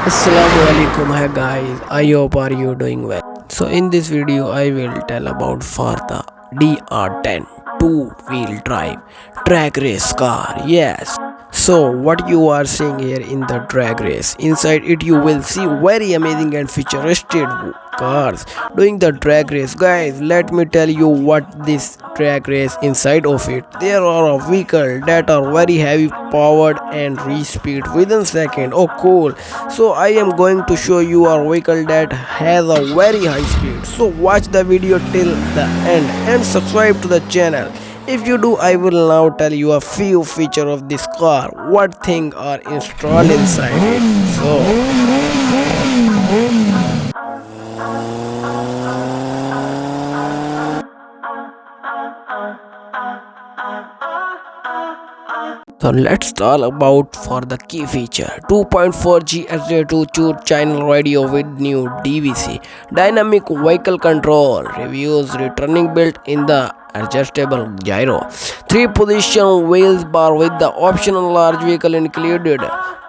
Assalamu alaikum, hi guys, I hope are you doing well. So in this video I will tell about for the DR10 two-wheel drive drag race car. Yes, so what you are seeing here in the drag race, inside it you will see very amazing and futuristic cars doing the drag race. Guys, let me tell you what this drag race inside of it. There are a vehicle that are very heavy powered and reach speed within second. Oh cool. So I am going to show you a vehicle that has a very high speed. So watch the video till the end and subscribe to the channel. If you do, I will now tell you a few features of this car, what things are installed inside it. So let's talk about for the key feature 2.4G HD2 channel radio with new DVC dynamic vehicle control reviews returning built in the adjustable gyro 3 position wheels bar with the optional large vehicle included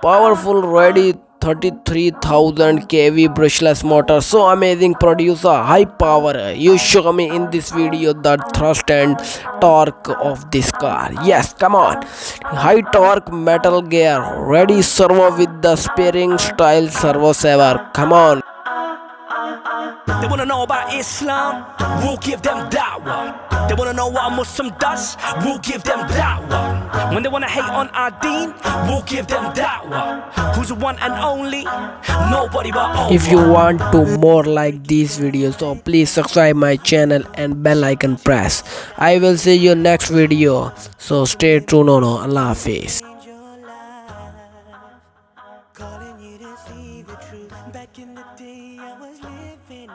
powerful ready 33,000 kV brushless motor. So amazing, produce a high power. You show me in this video the thrust and torque of this car. Yes, come on. High torque metal gear, ready servo with the steering style servo saver. Come on. They wanna know about Islam, we'll give them da'wah. They wanna know what a Muslim does, we'll give them da'wah. When they wanna hate on our deen, we'll give them da'wah. Who's the one and only? Nobody but Allah. If you want to more like these videos, so please subscribe my channel and bell icon press. I will see you next video. So stay tuned on Allah Hafiz. Calling you to see the truth. Back in the day, I was living.